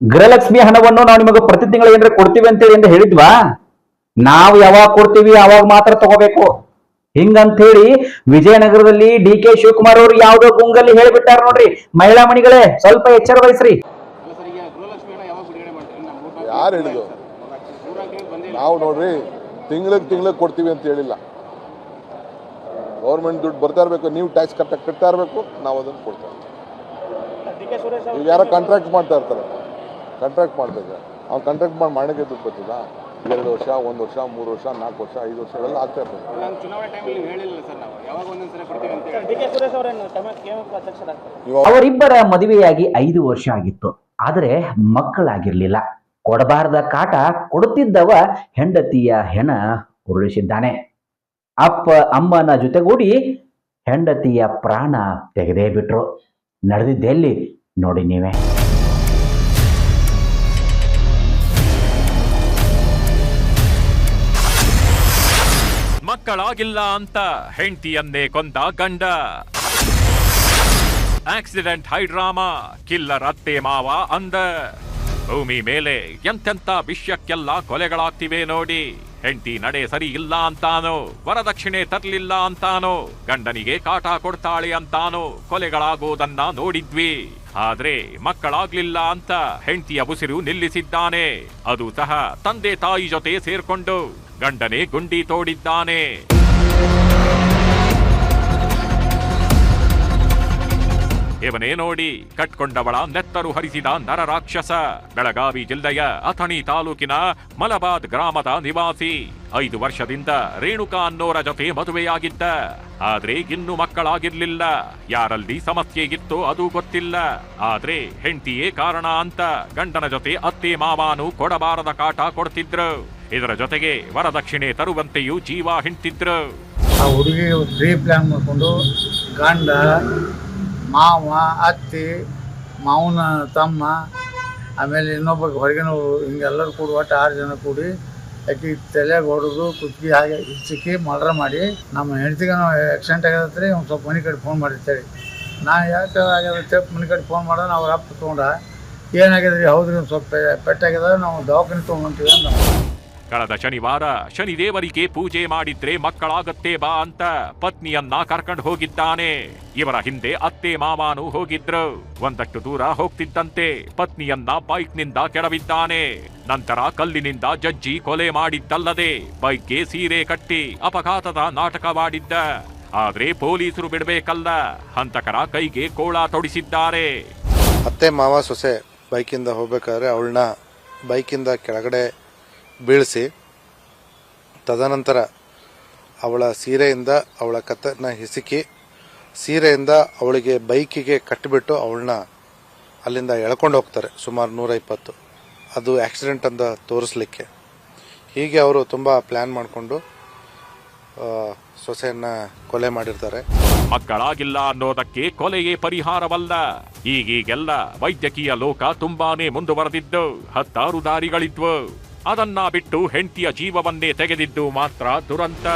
ಗೃಹಲಕ್ಷ್ಮಿ ಹಣವನ್ನು ನಾವು ನಿಮಗೆ ಪ್ರತಿ ತಿಂಗಳು ಏನಾರ ಕೊಡ್ತೀವಿ ಅಂತೇಳಿ ಅಂತ ಹೇಳಿದ್ವಾ? ನಾವು ಯಾವಾಗ ಕೊಡ್ತೀವಿ ಅವಾಗ ಮಾತ್ರ ತಗೋಬೇಕು ಹಿಂಗಂತ ಹೇಳಿ ವಿಜಯನಗರದಲ್ಲಿ ಡಿ ಕೆ ಶಿವಕುಮಾರ್ ಅವರು ಯಾವ್ದೋ ಗುಂಗಲ್ಲಿ ಹೇಳಿಬಿಟ್ಟಾರ ನೋಡ್ರಿ. ಮಹಿಳಾ ಮಣಿಗಳೇ ಸ್ವಲ್ಪ ಎಚ್ಚರ ವಹಿಸ್ರಿ. ಯಾರು ಹೇಳಿದ್ರು? ನಾವು ನೋಡ್ರಿ ತಿಂಗಳಿಗೆ ಕೊಡ್ತೀವಿ ಅಂತ ಹೇಳಿಲ್ಲ. ಗೌರ್ಮೆಂಟ್ ದುಡ್ಡು ಬರ್ತಾ ಇರಬೇಕು, ನೀವು ಟ್ಯಾಕ್ಸ್ ಕರೆಕ್ಟಾಗಿ ಕಟ್ತಾ ಇರಬೇಕು, ನಾವು ಅದನ್ನು ಕೊಡ್ತೇವೆ. ಈಗ ಯಾರೋ ಕಾಂಟ್ರಾಕ್ಟ್ ಮಾಡ್ತಾ ಇರ್ತಾರೆ, ಕಾಂಟ್ರಾಕ್ಟ್ ಮಾಡ್ಬೇಕು. ಅವ್ನು ಕಾಂಟ್ರಾಕ್ಟ್ ಮಾಡಿ ಮಾಡಕ್ಕೆ ದುಡ್ಡು ಬರ್ತದ? 2 ವರ್ಷ, 1 ವರ್ಷ, 3 ವರ್ಷ, 4 ವರ್ಷ, 5 ವರ್ಷ ಎಲ್ಲ ಆಗ್ತಾ ಇರ್ತದೆ. ಅವರಿಬ್ಬರ ಮದುವೆಯಾಗಿ 5 ವರ್ಷ ಆಗಿತ್ತು, ಆದರೆ ಮಕ್ಕಳಾಗಿರ್ಲಿಲ್ಲ. ಕೊಡಬಾರದ ಕಾಟ ಕೊಡುತ್ತಿದ್ದವ ಹೆಂಡತಿಯ ಹೆಣ ಉರುಳಿಸಿದ್ದಾನೆ. ಅಪ್ಪ ಅಮ್ಮನ ಜೊತೆಗೂಡಿ ಹೆಂಡತಿಯ ಪ್ರಾಣ ತೆಗೆದೇ ಬಿಟ್ರು. ನಡೆದಿದ್ದೆಲ್ಲಿ ನೋಡಿ ನೀವೇ. ಮಕ್ಕಳಾಗಿಲ್ಲ ಅಂತ ಹೆಂಡತಿಯನ್ನೇ ಕೊಂದ ಗಂಡ. ಆಕ್ಸಿಡೆಂಟ್ ಹೈಡ್ರಾಮಾ, ಕಿಲ್ಲರ್ ಅತ್ತೆ ಮಾವ ಅಂದ. ಭೂಮಿ ಮೇಲೆ ಎಂತೆಂತ ವಿಷಯಕ್ಕೆಲ್ಲ ಕೊಲೆಗಳಾಗ್ತಿವೆ ನೋಡಿ. ಹೆಂಡತಿ ನಡೆ ಸರಿ ಇಲ್ಲ ಅಂತಾನೋ, ವರದಕ್ಷಿಣೆ ತರ್ಲಿಲ್ಲ ಅಂತಾನೋ, ಗಂಡನಿಗೆ ಕಾಟ ಕೊಡ್ತಾಳೆ ಅಂತಾನೋ ಕೊಲೆಗಳಾಗೋದನ್ನ ನೋಡಿದ್ವಿ. ಆದ್ರೆ ಮಕ್ಕಳಾಗ್ಲಿಲ್ಲ ಅಂತ ಹೆಂಡತಿಯ ಉಸಿರು ನಿಲ್ಲಿಸಿದ್ದಾನೆ. ಅದು ಸಹ ತಂದೆ ತಾಯಿ ಜೊತೆ ಸೇರ್ಕೊಂಡು ಗಂಡನೇ ಗುಂಡಿ ತೋಡಿದ್ದಾನೆ. ಇವನೇ ನೋಡಿ ಕಟ್ಕೊಂಡವಳ ನೆತ್ತರು ಹರಿಸಿದ ನರರಾಕ್ಷಸ. ಬೆಳಗಾವಿ ಜಿಲ್ಲೆಯ ಅಥಣಿ ತಾಲೂಕಿನ ಮಲಬಾದ್ ಗ್ರಾಮದ ನಿವಾಸಿ. 5 ವರ್ಷದಿಂದ ರೇಣುಕಾ ಅನ್ನೋರ ಜೊತೆ ಮದುವೆಯಾಗಿದ್ದ. ಆದ್ರೆ ಇನ್ನು ಮಕ್ಕಳಾಗಿರ್ಲಿಲ್ಲ. ಯಾರಲ್ಲಿ ಸಮಸ್ಯೆ ಇತ್ತೋ ಅದು ಗೊತ್ತಿಲ್ಲ. ಆದ್ರೆ ಹೆಂಡತಿಯೇ ಕಾರಣ ಅಂತ ಗಂಡನ ಜೊತೆ ಅತ್ತೆ ಮಾವಾನು ಕೊಡಬಾರದ ಕಾಟ ಕೊಡ್ತಿದ್ರು. ಇದರ ಜೊತೆಗೆ ವರದಕ್ಷಿಣೆ ತರುವಂತೆಯೂ ಜೀವ ಹಿಂಡ್ತಿದ್ರು. ಆ ಹುಡುಗಿ ಪ್ರೀ ಪ್ಲಾನ್ ಮಾಡ್ಕೊಂಡು ಗಂಡ, ಮಾವ, ಅತ್ತಿ, ಮಾವನ ತಮ್ಮ, ಆಮೇಲೆ ಇನ್ನೊಬ್ಬ ಹೊರಗಿನವರು ಹಿಂಗೆಲ್ಲರೂ ಕೂಡಿ ಒಟ್ಟು 6 ಜನ ಕೂಡಿ ಆಕಿ ತಲೆಯಾಗ ಹೊಡೆದು ಕುತ್ತಿಗೆ ಹಾಗೆ ಹಿಚ್ಚಿಕ್ಕಿ ಮರ್ಡರ್ ಮಾಡಿ ನಮ್ಮ ಹೆಂಡ್ತಿಗೆ ನಾವು ಆಕ್ಸಿಡೆಂಟ್ ಆಗ್ಯದತ್ರಿ, ಒಂದು ಸ್ವಲ್ಪ ಮನೆ ಕಡೆ ಫೋನ್ ಮಾಡಿರ್ತೇವೆ. ನಾನು ಯಾಕೆ ಆಗ್ಯದ ಮನೆ ಕಡೆ ಫೋನ್ ಮಾಡೋಣ, ಅವ್ರ ಅಪ್ಪ ತೊಗೊಂಡ ಏನಾಗ್ಯದ್ರಿ, ಹೌದ್ರಿ ಒಂದು ಸ್ವಲ್ಪ ಪೆಟ್ಟಾಗ್ಯದ, ನಾವು ದವಾಖಾನೆ ತೊಗೊಂಡ್ತೀವಿ ಅಂತ. ಕಳೆದ ಶನಿವಾರ ಶನಿದೇವರಿಗೆ ಪೂಜೆ ಮಾಡಿದ್ರೆ ಮಕ್ಕಳಾಗತ್ತೆ ಬಾ ಅಂತ ಪತ್ನಿಯನ್ನ ಕರ್ಕೊಂಡು ಹೋಗಿದ್ದಾನೆ. ಇವರ ಹಿಂದೆ ಅತ್ತೆ ಮಾವಾನು ಹೋಗಿದ್ರು. ಒಂದಷ್ಟು ದೂರ ಹೋಗ್ತಿದ್ದಂತೆ ಪತ್ನಿಯನ್ನ ಬೈಕ್ನಿಂದ ಕೆಡವಿದ್ದಾನೆ. ನಂತರ ಕಲ್ಲಿನಿಂದ ಜಜ್ಜಿ ಕೊಲೆ ಮಾಡಿದ್ದಲ್ಲದೆ ಬೈಕ್ಗೆ ಸೀರೆ ಕಟ್ಟಿ ಅಪಘಾತದ ನಾಟಕವಾಡಿದ್ದ. ಆದ್ರೆ ಪೊಲೀಸರು ಬಿಡಬೇಕಲ್ಲ, ಹಂತಕರ ಕೈಗೆ ಕೋಳ ತೊಡಿಸಿದ್ದಾರೆ. ಅತ್ತೆ ಮಾವ ಸೊಸೆ ಬೈಕಿಂದ ಹೋಗ್ಬೇಕಾದ್ರೆ ಅವಳನ್ನ ಬೈಕಿಂದ ಕೆಳಗಡೆ ಬೀಳಿಸಿ, ತದನಂತರ ಅವಳ ಸೀರೆಯಿಂದ ಅವಳ ಕತ್ತನ್ನು ಹಿಸುಕಿ ಸೀರೆಯಿಂದ ಅವಳಿಗೆ ಬೈಕಿಗೆ ಕಟ್ಟಿಬಿಟ್ಟು ಅವಳನ್ನ ಅಲ್ಲಿಂದ ಎಳ್ಕೊಂಡು ಹೋಗ್ತಾರೆ. ಸುಮಾರು 120. ಅದು ಆಕ್ಸಿಡೆಂಟ್ ಅಂತ ತೋರಿಸ್ಲಿಕ್ಕೆ. ಹೀಗೆ ಅವರು ತುಂಬ ಪ್ಲ್ಯಾನ್ ಮಾಡಿಕೊಂಡು ಸೊಸೆಯನ್ನ ಕೊಲೆ ಮಾಡಿರ್ತಾರೆ. ಮಕ್ಕಳಾಗಿಲ್ಲ ಅನ್ನೋದಕ್ಕೆ ಕೊಲೆಯೇ ಪರಿಹಾರವಲ್ಲ. ಈಗೀಗೆಲ್ಲ ವೈದ್ಯಕೀಯ ಲೋಕ ತುಂಬಾನೇ ಮುಂದುವರೆದಿದ್ದು 10 ದಾರಿಗಳಿದ್ವು. ಅದನ್ನ ಬಿಟ್ಟು ಹೆಂಡತಿಯ ಜೀವವನ್ನೇ ತೆಗೆದಿದ್ದು ಮಾತ್ರ ದುರಂತ.